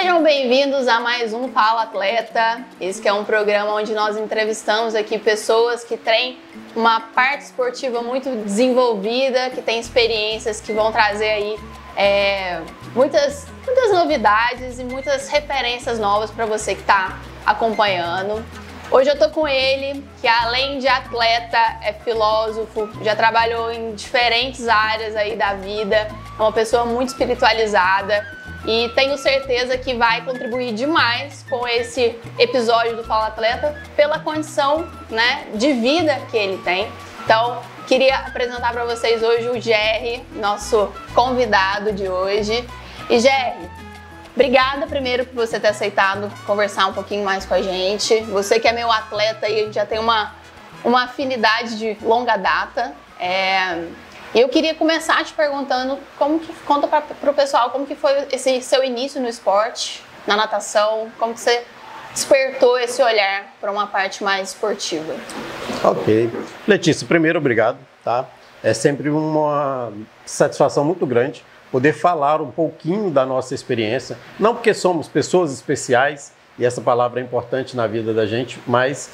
Sejam bem-vindos a mais um Fala Atleta. Esse que é um programa onde nós entrevistamos aqui pessoas que têm uma parte esportiva muito desenvolvida, que têm experiências que vão trazer aí muitas novidades e muitas referências novas para você que está acompanhando. Hoje eu tô com ele, que além de atleta, é filósofo, já trabalhou em diferentes áreas aí da vida, é uma pessoa muito espiritualizada e tenho certeza que vai contribuir demais com esse episódio do Fala Atleta pela condição, né, de vida que ele tem. Então, queria apresentar para vocês hoje o Jerry, nosso convidado de hoje. E Jerry, obrigada primeiro por você ter aceitado conversar um pouquinho mais com a gente. Você que é meu atleta e a gente já tem uma afinidade de longa data. Eu queria começar te perguntando, conta para o pessoal como que foi esse seu início no esporte, na natação, como que você despertou esse olhar para uma parte mais esportiva. Ok. Letícia, primeiro, obrigado, tá? É sempre uma satisfação muito grande poder falar um pouquinho da nossa experiência, não porque somos pessoas especiais, e essa palavra é importante na vida da gente, mas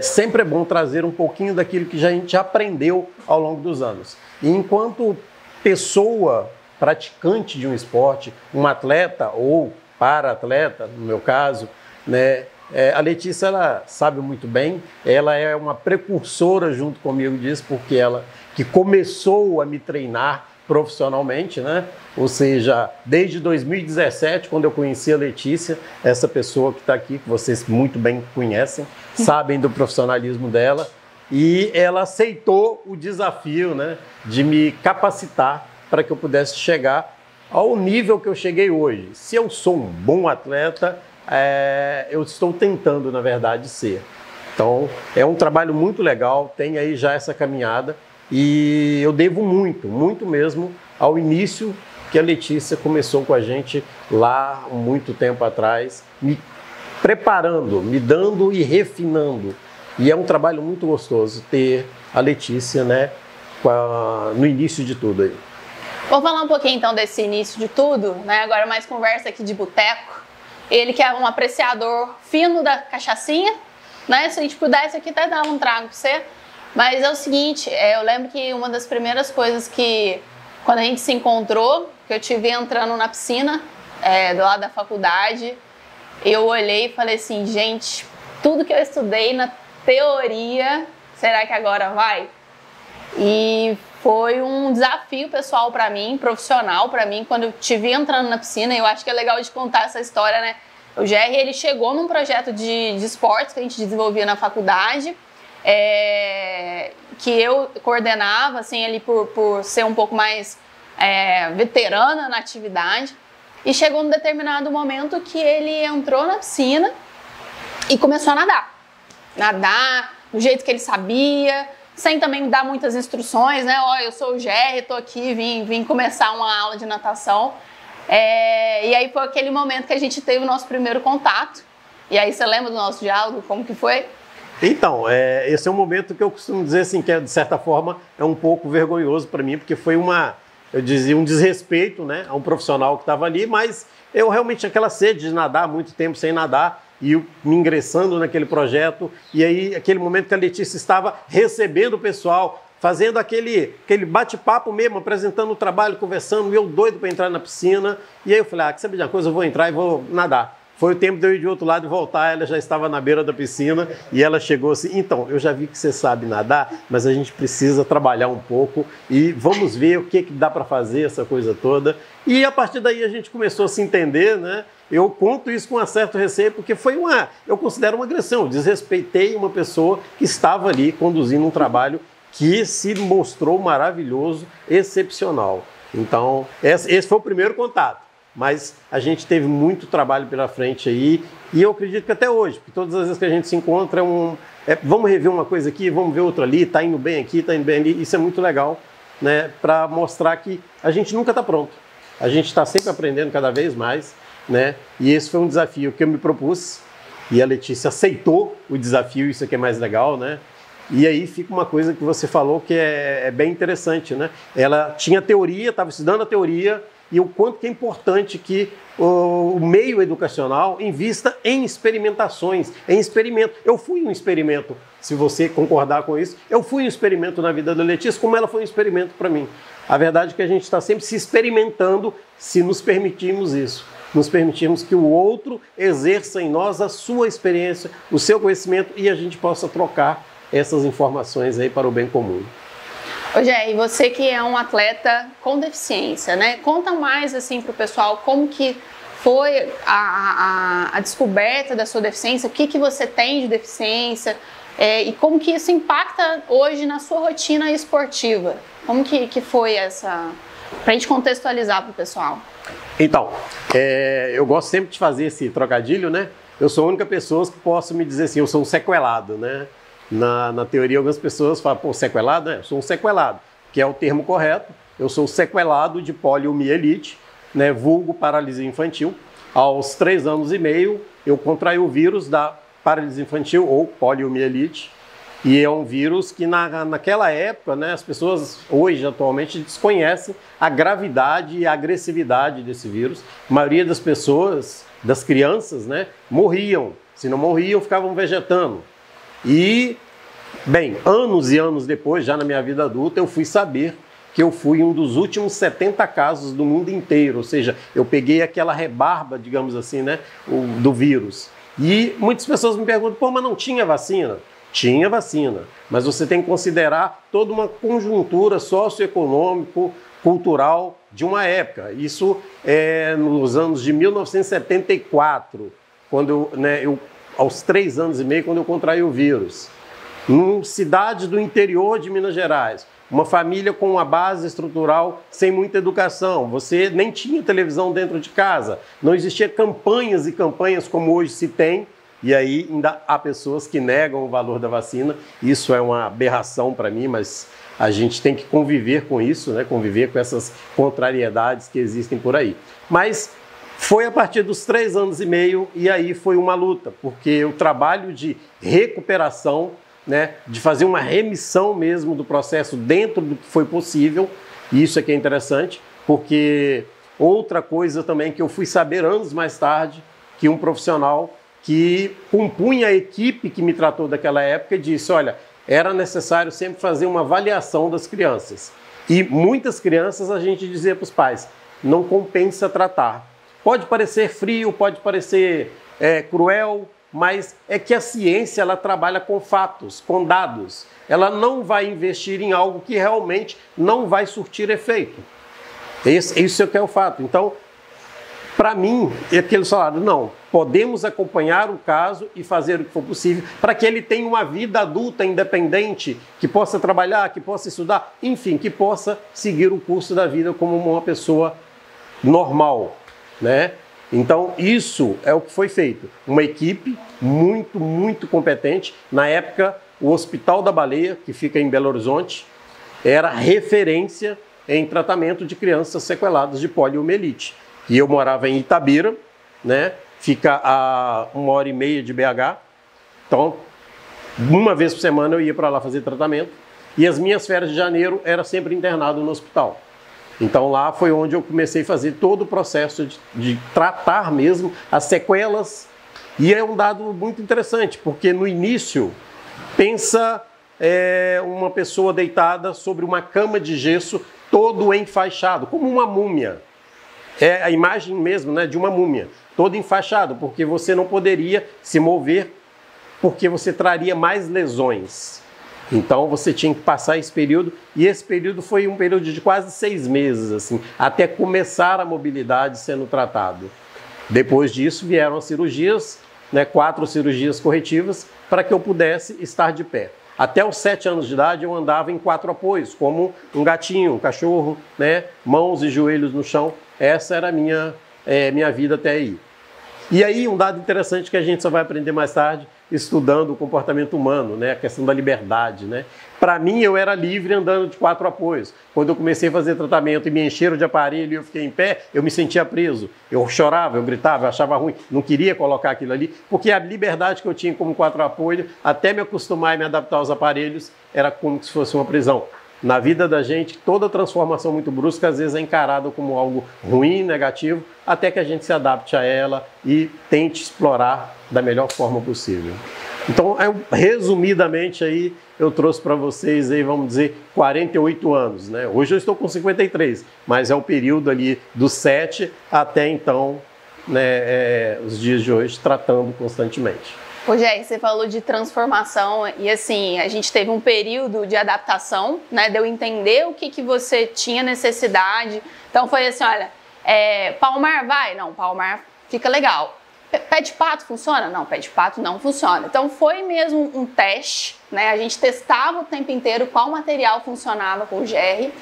sempre é bom trazer um pouquinho daquilo que a gente já aprendeu ao longo dos anos. E enquanto pessoa praticante de um esporte, um atleta ou para-atleta, no meu caso, né, a Letícia, ela sabe muito bem, ela é uma precursora junto comigo disso, porque ela que começou a me treinar profissionalmente, né? Ou seja, desde 2017, quando eu conheci a Letícia, essa pessoa que está aqui, que vocês muito bem conhecem, sabem do profissionalismo dela, e ela aceitou o desafio, né, de me capacitar para que eu pudesse chegar ao nível que eu cheguei hoje. Se eu sou um bom atleta, eu estou tentando, na verdade, ser. Então, é um trabalho muito legal, tem aí já essa caminhada, e eu devo muito mesmo ao início que a Letícia começou com a gente lá muito tempo atrás, me preparando, me dando e refinando. E é um trabalho muito gostoso ter a Letícia, né, no início de tudo aí. Vou falar um pouquinho então desse início de tudo, né? Agora mais conversa aqui de boteco. Ele que é um apreciador fino da cachaçinha, né? Se a gente pudesse aqui até dar um trago pra você. Mas é o seguinte, eu lembro que uma das primeiras coisas que, quando a gente se encontrou, que eu te vi entrando na piscina do lado da faculdade, eu olhei e falei assim, gente, tudo que eu estudei na teoria, será que agora vai? E foi um desafio pessoal para mim, profissional para mim, quando eu te vi entrando na piscina. Eu acho que é legal de contar essa história, né? O Jerry, ele chegou num projeto de esportes que a gente desenvolvia na faculdade, que eu coordenava, assim, ele por ser um pouco mais veterana na atividade, e chegou num determinado momento que ele entrou na piscina e começou a nadar do jeito que ele sabia, sem também dar muitas instruções, né? Ó, eu sou o Jerry, tô aqui, vim começar uma aula de natação, e aí foi aquele momento que a gente teve o nosso primeiro contato. E aí você lembra do nosso diálogo, como que foi? Então, esse é um momento que eu costumo dizer assim, que de certa forma é um pouco vergonhoso para mim, porque foi eu dizia, um desrespeito, né, a um profissional que estava ali, mas eu realmente tinha aquela sede de nadar, muito tempo sem nadar, e eu me ingressando naquele projeto, e aí aquele momento que a Letícia estava recebendo o pessoal, fazendo aquele bate-papo mesmo, apresentando o trabalho, conversando, e eu doido para entrar na piscina, e aí eu falei, quer saber de uma coisa, eu vou entrar e vou nadar. Foi o tempo de eu ir de outro lado e voltar, ela já estava na beira da piscina e ela chegou assim, então, eu já vi que você sabe nadar, mas a gente precisa trabalhar um pouco e vamos ver o que dá para fazer, essa coisa toda. E a partir daí a gente começou a se entender, né? Eu conto isso com um certo receio, porque eu considero uma agressão, eu desrespeitei uma pessoa que estava ali conduzindo um trabalho que se mostrou maravilhoso, excepcional. Então, esse foi o primeiro contato. Mas a gente teve muito trabalho pela frente aí, e eu acredito que até hoje, porque todas as vezes que a gente se encontra, vamos rever uma coisa aqui, vamos ver outra ali, tá indo bem aqui, tá indo bem ali, isso é muito legal, né, para mostrar que a gente nunca está pronto, a gente está sempre aprendendo cada vez mais, né, e esse foi um desafio que eu me propus, e a Letícia aceitou o desafio, isso aqui é mais legal, né, e aí fica uma coisa que você falou que é bem interessante, né, ela tinha teoria, estava estudando a teoria, e o quanto que é importante que o meio educacional invista em experimentações, em experimento. Eu fui um experimento, se você concordar com isso, eu fui um experimento na vida da Letícia, como ela foi um experimento para mim. A verdade é que a gente está sempre se experimentando se nos permitirmos isso. Nos permitirmos que o outro exerça em nós a sua experiência, o seu conhecimento e a gente possa trocar essas informações aí para o bem comum. Ô Gé, e você que é um atleta com deficiência, né? Conta mais assim para o pessoal como que foi a descoberta da sua deficiência, o que você tem de deficiência e como que isso impacta hoje na sua rotina esportiva. Como que foi essa... Para a gente contextualizar para o pessoal. Então, eu gosto sempre de fazer esse trocadilho, né? Eu sou a única pessoa que posso me dizer assim, eu sou um sequelado, né? Na teoria, algumas pessoas falam, pô, sequelado? Eu sou um sequelado, que é o termo correto. Eu sou sequelado de poliomielite, né, vulgo paralisia infantil. Aos 3 anos e meio, eu contraí o vírus da paralisia infantil ou poliomielite. E é um vírus que naquela época, né, as pessoas hoje, atualmente, desconhecem a gravidade e a agressividade desse vírus. A maioria das pessoas, das crianças, né, morriam. Se não morriam, ficavam vegetando. E, bem, anos e anos depois, já na minha vida adulta, eu fui saber que eu fui um dos últimos 70 casos do mundo inteiro. Ou seja, eu peguei aquela rebarba, digamos assim, né, do vírus. E muitas pessoas me perguntam, pô, mas não tinha vacina? Tinha vacina, mas você tem que considerar toda uma conjuntura socioeconômico, cultural de uma época. Isso é nos anos de 1974, quando eu aos 3 anos e meio, quando eu contraí o vírus. Em cidade do interior de Minas Gerais, uma família com uma base estrutural sem muita educação, você nem tinha televisão dentro de casa, não existia campanhas e campanhas como hoje se tem, e aí ainda há pessoas que negam o valor da vacina. Isso é uma aberração para mim, mas a gente tem que conviver com isso, né? Conviver com essas contrariedades que existem por aí. Mas foi a partir dos 3 anos e meio e aí foi uma luta, porque o trabalho de recuperação, né, de fazer uma remissão mesmo do processo dentro do que foi possível, e isso é que é interessante, porque outra coisa também que eu fui saber anos mais tarde, que um profissional que compunha a equipe que me tratou daquela época disse, olha, era necessário sempre fazer uma avaliação das crianças. E muitas crianças a gente dizia para os pais, não compensa tratar. Pode parecer frio, pode parecer cruel, mas é que a ciência ela trabalha com fatos, com dados. Ela não vai investir em algo que realmente não vai surtir efeito. Isso é o que é o fato. Então, para mim, aqueles falaram, não, podemos acompanhar o caso e fazer o que for possível para que ele tenha uma vida adulta independente, que possa trabalhar, que possa estudar, enfim, que possa seguir o curso da vida como uma pessoa normal, né? Então, isso é o que foi feito. Uma equipe muito, muito competente. Na época, o Hospital da Baleia, que fica em Belo Horizonte, era referência em tratamento de crianças sequeladas de poliomielite. E eu morava em Itabira, né? Fica a 1h30 de BH. Então, uma vez por semana eu ia para lá fazer tratamento. E as minhas férias de janeiro era sempre internado no hospital. Então lá foi onde eu comecei a fazer todo o processo de tratar mesmo as sequelas. E é um dado muito interessante, porque no início, pensa uma pessoa deitada sobre uma cama de gesso, todo enfaixado, como uma múmia. É a imagem mesmo, né, de uma múmia, todo enfaixado, porque você não poderia se mover, porque você traria mais lesões. Então você tinha que passar esse período, e esse período foi um período de quase 6 meses, assim, até começar a mobilidade sendo tratado. Depois disso vieram as cirurgias, né, 4 cirurgias corretivas, para que eu pudesse estar de pé. Até os 7 anos de idade eu andava em 4 apoios, como um gatinho, um cachorro, né, mãos e joelhos no chão. Essa era a minha vida até aí. E aí um dado interessante que a gente só vai aprender mais tarde, estudando o comportamento humano, né? A questão da liberdade, né? Para mim, eu era livre andando de 4 apoios. Quando eu comecei a fazer tratamento e me encheram de aparelho e eu fiquei em pé, eu me sentia preso. Eu chorava, eu gritava, eu achava ruim, não queria colocar aquilo ali, porque a liberdade que eu tinha como 4 apoios, até me acostumar e me adaptar aos aparelhos, era como se fosse uma prisão. Na vida da gente, toda transformação muito brusca às vezes é encarada como algo ruim, negativo, até que a gente se adapte a ela e tente explorar da melhor forma possível. Então, resumidamente aí, eu trouxe para vocês aí, vamos dizer, 48 anos, né? Hoje eu estou com 53, mas é o período ali dos 7 até então, né, os dias de hoje, tratando constantemente. Ô, Jerry, você falou de transformação e assim, a gente teve um período de adaptação, né, de eu entender o que você tinha necessidade. Então foi assim, olha, Palmar vai? Não, Palmar fica legal. Pé de pato funciona? Não, pé de pato não funciona. Então foi mesmo um teste, né, a gente testava o tempo inteiro qual material funcionava com o Jerry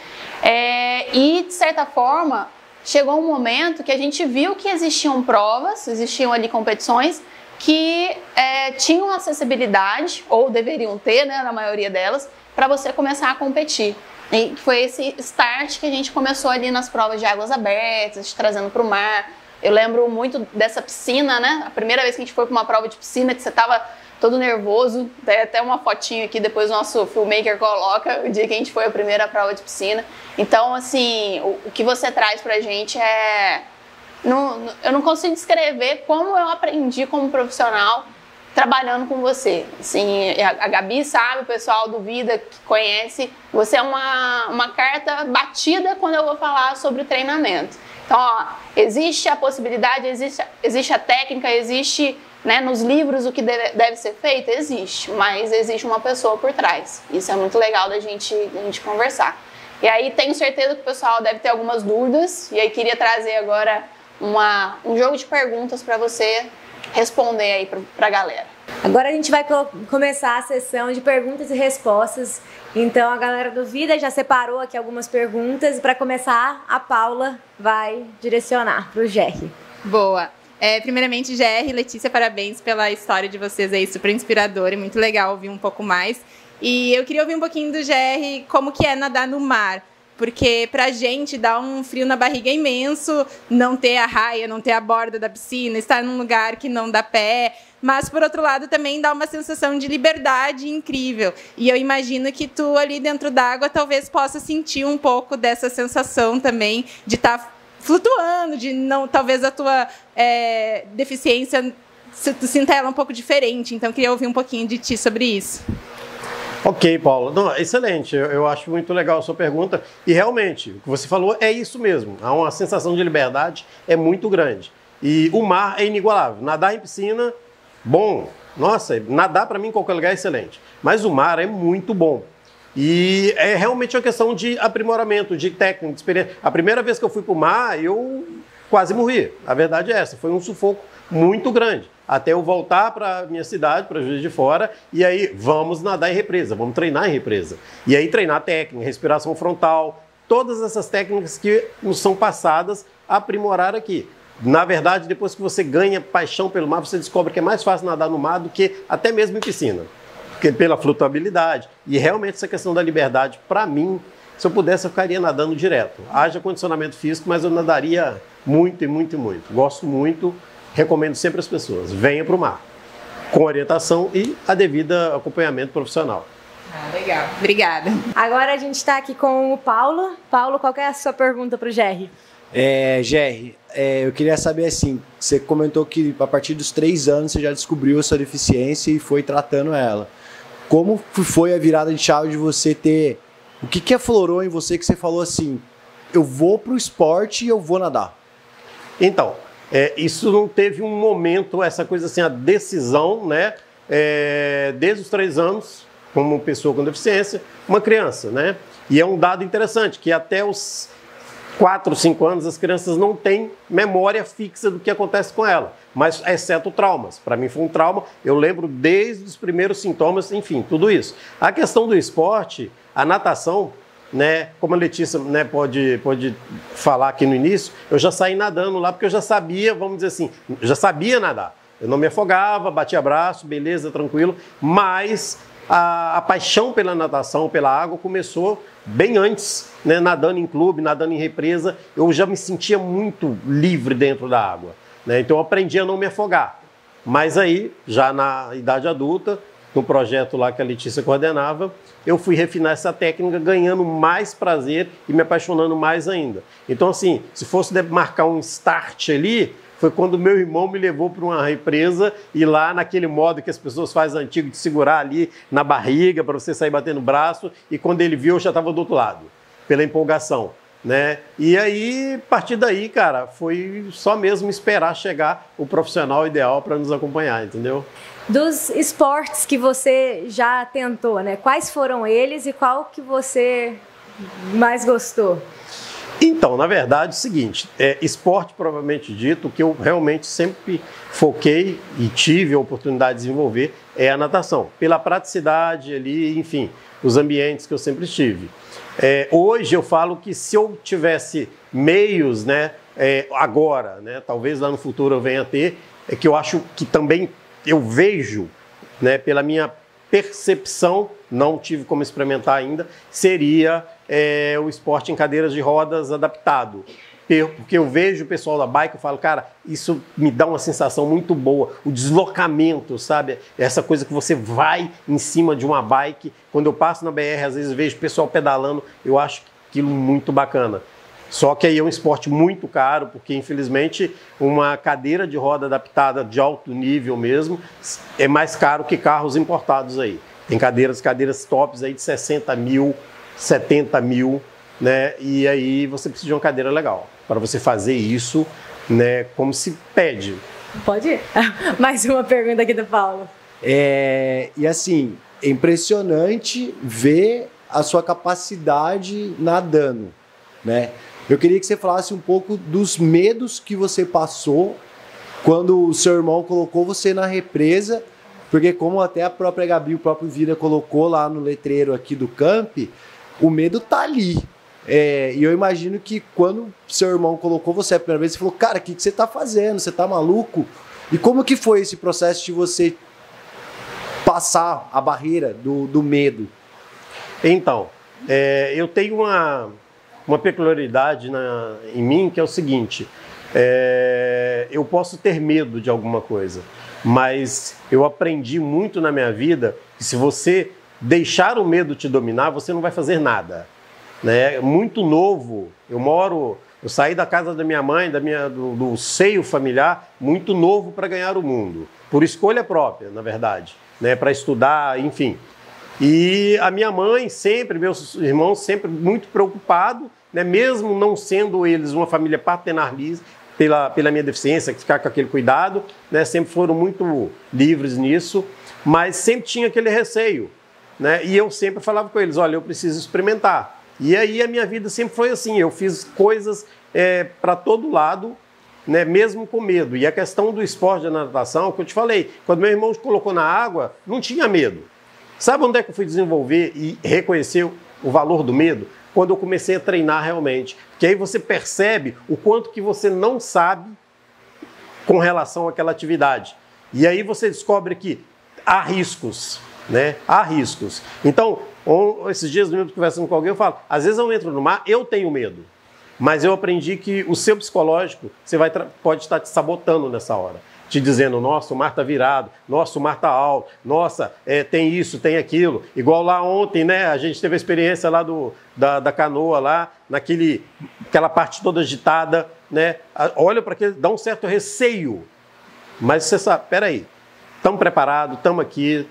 e de certa forma chegou um momento que a gente viu que existiam provas, existiam ali competições que tinham acessibilidade, ou deveriam ter, né, na maioria delas, para você começar a competir. E foi esse start que a gente começou ali nas provas de águas abertas, trazendo para o mar. Eu lembro muito dessa piscina, né? A primeira vez que a gente foi para uma prova de piscina, que você estava todo nervoso, tem até uma fotinho aqui, depois o nosso filmmaker coloca, o dia que a gente foi a primeira prova de piscina. Então, assim, o que você traz pra gente eu não consigo descrever como eu aprendi como profissional trabalhando com você. Assim, a Gabi sabe, o pessoal do Vida que conhece, você é uma carta batida quando eu vou falar sobre o treinamento. Então, ó, existe a possibilidade, existe a técnica, existe, né, nos livros o que deve ser feito? Existe, mas existe uma pessoa por trás. Isso é muito legal da gente conversar. E aí tenho certeza que o pessoal deve ter algumas dúvidas, e aí queria trazer agora um jogo de perguntas para você responder aí para a galera. Agora a gente vai começar a sessão de perguntas e respostas. Então a galera do Vida já separou aqui algumas perguntas. Para começar, a Paula vai direcionar para o Jerry. Boa. Primeiramente, Jerry, Letícia, parabéns pela história de vocês aí, super inspiradora e muito legal ouvir um pouco mais. E eu queria ouvir um pouquinho do Jerry, como que é nadar no mar. Porque pra gente dá um frio na barriga imenso, não ter a raia, não ter a borda da piscina, estar num lugar que não dá pé. Mas, por outro lado, também dá uma sensação de liberdade incrível. E eu imagino que tu, ali dentro d'água, talvez possa sentir um pouco dessa sensação também de estar flutuando, de não, talvez a tua deficiência, tu sinta ela um pouco diferente. Então, eu queria ouvir um pouquinho de ti sobre isso. Ok, Paulo. Não, excelente. Eu acho muito legal a sua pergunta. E realmente, o que você falou é isso mesmo. Há uma sensação de liberdade muito grande. E o mar é inigualável. Nadar em piscina, bom. Nossa, nadar para mim em qualquer lugar é excelente. Mas o mar é muito bom. E é realmente uma questão de aprimoramento, de técnica, de experiência. A primeira vez que eu fui para o mar, eu quase morri. A verdade é essa. Foi um sufoco muito grande. Até eu voltar para a minha cidade, para Juiz de Fora, e aí vamos nadar em represa, vamos treinar em represa. E aí treinar técnica, respiração frontal, todas essas técnicas que nos são passadas a aprimorar aqui. Na verdade, depois que você ganha paixão pelo mar, você descobre que é mais fácil nadar no mar do que até mesmo em piscina. Porque pela flutuabilidade. E realmente essa questão da liberdade, para mim, se eu pudesse, eu ficaria nadando direto. Haja condicionamento físico, mas eu nadaria muito e muito e muito. Gosto muito. Recomendo sempre às pessoas, venha para o mar, com orientação e a devida acompanhamento profissional. Legal, obrigada. Agora a gente está aqui com o Paulo. Paulo, qual que é a sua pergunta para o Jerry? Jerry, eu queria saber assim, você comentou que a partir dos 3 anos você já descobriu a sua deficiência e foi tratando ela. Como foi a virada de chave de você ter... O que aflorou em você que você falou assim, eu vou para o esporte e eu vou nadar? Então... isso não teve um momento, essa coisa assim, a decisão, né? Desde os 3 anos, como pessoa com deficiência, uma criança, né? E é um dado interessante, que até os 4, 5 anos as crianças não têm memória fixa do que acontece com ela, mas exceto traumas. Para mim foi um trauma, eu lembro desde os primeiros sintomas, enfim, tudo isso. A questão do esporte, a natação, né, como a Letícia, né, pode falar aqui no início, eu já saí nadando lá porque eu já sabia, vamos dizer assim, já sabia nadar. Eu não me afogava, batia braço, beleza, tranquilo, mas a paixão pela natação, pela água começou bem antes, né, nadando em clube, nadando em represa, eu já me sentia muito livre dentro da água, né, então eu aprendi a não me afogar. Mas aí, já na idade adulta, no projeto lá que a Letícia coordenava, eu fui refinar essa técnica, ganhando mais prazer e me apaixonando mais ainda. Então, assim, se fosse marcar um start ali, foi quando meu irmão me levou para uma represa e lá naquele modo que as pessoas fazem antigo de segurar ali na barriga para você sair batendo o braço, e quando ele viu eu já estava do outro lado, pela empolgação, né? E aí, a partir daí, cara, foi só mesmo esperar chegar o profissional ideal para nos acompanhar, entendeu? Dos esportes que você já tentou, né? Quais foram eles e qual que você mais gostou? Então, na verdade, é o seguinte, esporte propriamente dito, o que eu realmente sempre foquei e tive a oportunidade de desenvolver é a natação, pela praticidade ali, enfim, os ambientes que eu sempre estive. Hoje eu falo que se eu tivesse meios, né, agora, né, talvez lá no futuro eu venha a ter, que eu acho que também eu vejo, né, pela minha percepção, não tive como experimentar ainda, seria o esporte em cadeiras de rodas adaptado. Porque eu vejo o pessoal da bike e falo, cara, isso me dá uma sensação muito boa, o deslocamento, sabe? Essa coisa que você vai em cima de uma bike. Quando eu passo na BR, às vezes vejo o pessoal pedalando, eu acho aquilo muito bacana. Só que aí é um esporte muito caro, porque infelizmente uma cadeira de roda adaptada de alto nível mesmo é mais caro que carros importados aí. Tem cadeiras tops aí de 60 mil, 70 mil, né? E aí você precisa de uma cadeira legal para você fazer isso, né? Como se pede. Pode ir. Mais uma pergunta aqui do Paulo. E assim, é impressionante ver a sua capacidade nadando, né? Eu queria que você falasse um pouco dos medos que você passou quando o seu irmão colocou você na represa, porque como até a própria Gabi, o próprio Vida colocou lá no letreiro aqui do camp, o medo tá ali. E eu imagino que quando seu irmão colocou você a primeira vez, você falou, cara, o que você tá fazendo? Você tá maluco? E como que foi esse processo de você passar a barreira do medo? Então, eu tenho uma peculiaridade em mim, que é o seguinte, eu posso ter medo de alguma coisa, mas eu aprendi muito na minha vida que se você deixar o medo te dominar, você não vai fazer nada. Né? Muito novo, eu saí da casa da minha mãe, do seio familiar, muito novo para ganhar o mundo, por escolha própria, na verdade, né? Para estudar, enfim. E a minha mãe sempre, meus irmãos sempre muito preocupados, né? Mesmo não sendo eles uma família paternalista, pela minha deficiência, ficar com aquele cuidado, né? Sempre foram muito livres nisso, mas sempre tinha aquele receio, né? E eu sempre falava com eles, olha, eu preciso experimentar. E aí a minha vida sempre foi assim, eu fiz coisas para todo lado, né, mesmo com medo. E a questão do esporte da natação, que eu te falei, quando meu irmão colocou na água, não tinha medo. Sabe onde é que eu fui desenvolver e reconhecer o valor do medo? Quando eu comecei a treinar realmente. Porque aí você percebe o quanto que você não sabe com relação àquela atividade. E aí você descobre que há riscos, né? Há riscos. Então, esses dias eu conversando com alguém, eu falo, às vezes eu entro no mar, eu tenho medo. Mas eu aprendi que o seu psicológico, você pode estar te sabotando nessa hora. Te dizendo, nossa, o mar está virado, nossa, o mar está alto, nossa, tem isso, tem aquilo. Igual lá ontem, né, a gente teve a experiência lá da canoa, lá, aquela parte toda agitada, né? Olha para aquilo, dá um certo receio. Mas você sabe, peraí, estamos preparados, estamos aqui,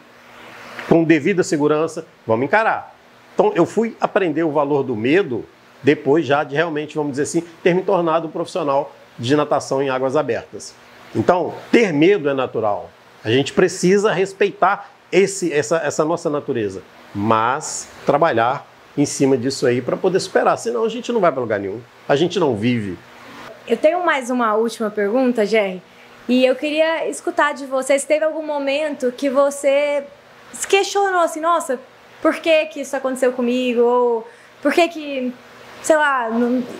com devida segurança, vamos encarar. Então, eu fui aprender o valor do medo depois já de realmente, vamos dizer assim, ter me tornado um profissional de natação em águas abertas. Então, ter medo é natural. A gente precisa respeitar essa nossa natureza, mas trabalhar em cima disso aí para poder superar, senão a gente não vai para lugar nenhum, a gente não vive. Eu tenho mais uma última pergunta, Jerry, e eu queria escutar de você se teve algum momento que você se questionou assim, nossa, por que isso aconteceu comigo? Ou por que sei lá,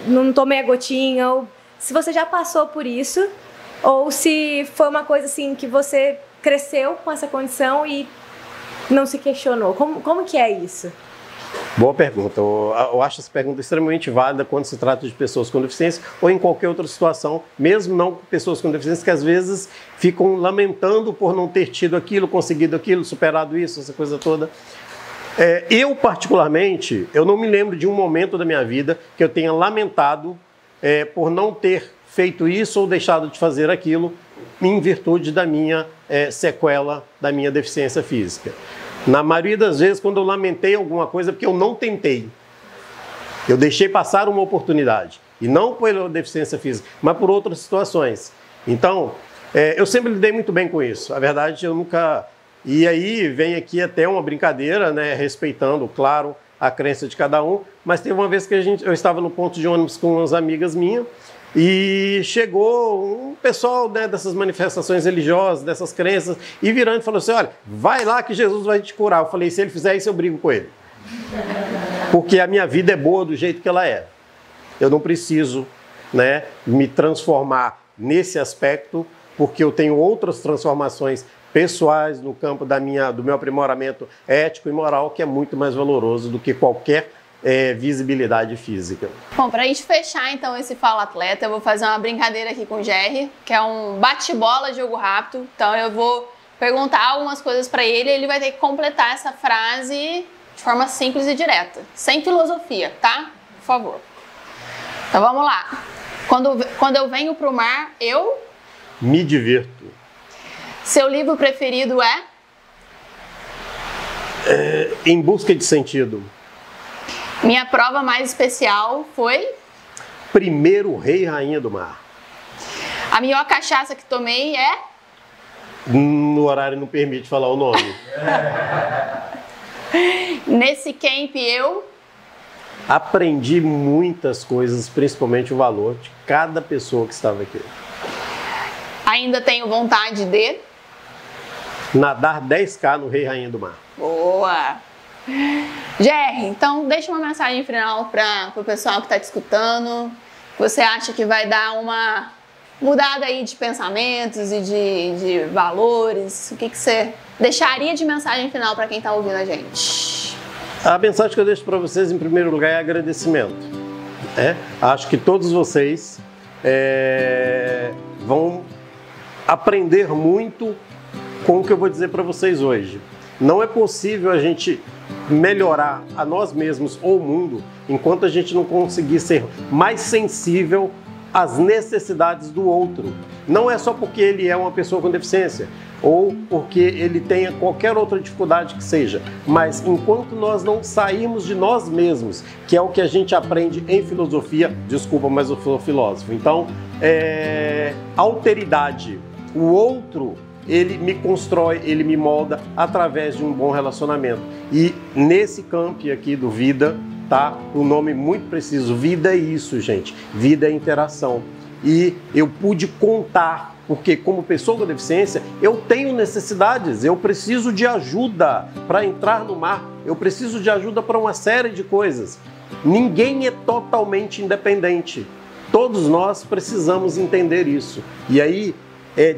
não tomei a gotinha? Ou se você já passou por isso, ou se foi uma coisa assim que você cresceu com essa condição e não se questionou. Como que é isso? Boa pergunta. Eu acho essa pergunta extremamente válida quando se trata de pessoas com deficiência ou em qualquer outra situação, mesmo não pessoas com deficiência que às vezes ficam lamentando por não ter tido aquilo, conseguido aquilo, superado isso, essa coisa toda. Eu, particularmente, eu não me lembro de um momento da minha vida que eu tenha lamentado por não ter feito isso ou deixado de fazer aquilo em virtude da minha sequela, da minha deficiência física. Na maioria das vezes, quando eu lamentei alguma coisa, é porque eu não tentei. Eu deixei passar uma oportunidade. E não pela deficiência física, mas por outras situações. Então, eu sempre lidei muito bem com isso. A verdade, eu nunca... E aí vem aqui até uma brincadeira, né, respeitando, claro, a crença de cada um. Mas teve uma vez que eu estava no ponto de ônibus com umas amigas minhas, e chegou um pessoal, né, dessas manifestações religiosas, dessas crenças, e virando e falou assim, olha, vai lá que Jesus vai te curar. Eu falei, se ele fizer isso, eu brigo com ele. Porque a minha vida é boa do jeito que ela é. Eu não preciso, né, me transformar nesse aspecto, porque eu tenho outras transformações pessoais no campo do meu aprimoramento ético e moral, que é muito mais valoroso do que qualquer visibilidade física. Bom, para a gente fechar então esse Fala Atleta, eu vou fazer uma brincadeira aqui com o Jerry, que é um bate-bola jogo rápido. Então eu vou perguntar algumas coisas para ele e ele vai ter que completar essa frase de forma simples e direta, sem filosofia, tá? Por favor. Então vamos lá. Quando eu venho pro mar, eu... Me divirto. Seu livro preferido é? Em Busca de Sentido. Minha prova mais especial foi? Primeiro Rei e Rainha do Mar. A melhor cachaça que tomei é? No horário não permite falar o nome. Nesse camp eu? Aprendi muitas coisas, principalmente o valor de cada pessoa que estava aqui. Ainda tenho vontade de? Nadar 10K no Rei e Rainha do Mar. Boa! Jerry, então deixa uma mensagem final para o pessoal que está te escutando. Você acha que vai dar uma mudada aí de pensamentos e de valores? O que você deixaria de mensagem final para quem está ouvindo a gente? A mensagem que eu deixo para vocês, em primeiro lugar, é agradecimento. Acho que todos vocês vão aprender muito com o que eu vou dizer para vocês hoje. Não é possível a gente melhorar a nós mesmos ou o mundo enquanto a gente não conseguir ser mais sensível às necessidades do outro. Não é só porque ele é uma pessoa com deficiência ou porque ele tenha qualquer outra dificuldade que seja, mas enquanto nós não sairmos de nós mesmos, que é o que a gente aprende em filosofia, desculpa, mas eu sou filósofo, então, alteridade, o outro, ele me constrói, ele me molda através de um bom relacionamento. E nesse campo aqui do Vida, tá? O nome muito preciso, vida é isso, gente. Vida é interação. E eu pude contar, porque como pessoa com deficiência, eu tenho necessidades, eu preciso de ajuda para entrar no mar, eu preciso de ajuda para uma série de coisas. Ninguém é totalmente independente. Todos nós precisamos entender isso. E aí,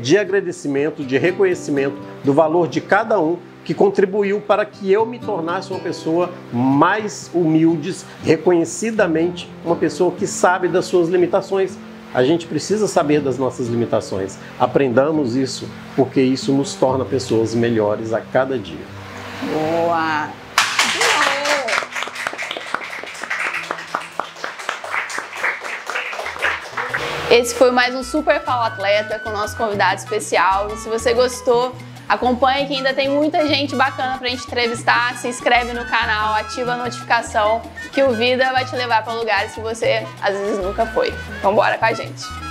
de agradecimento, de reconhecimento do valor de cada um que contribuiu para que eu me tornasse uma pessoa mais humilde, reconhecidamente uma pessoa que sabe das suas limitações. A gente precisa saber das nossas limitações. Aprendamos isso, porque isso nos torna pessoas melhores a cada dia. Boa! Esse foi mais um Super Fala Atleta com o nosso convidado especial. E se você gostou, acompanhe que ainda tem muita gente bacana pra gente entrevistar. Se inscreve no canal, ativa a notificação que o Vida vai te levar para lugares que você às vezes nunca foi. Então bora com a gente!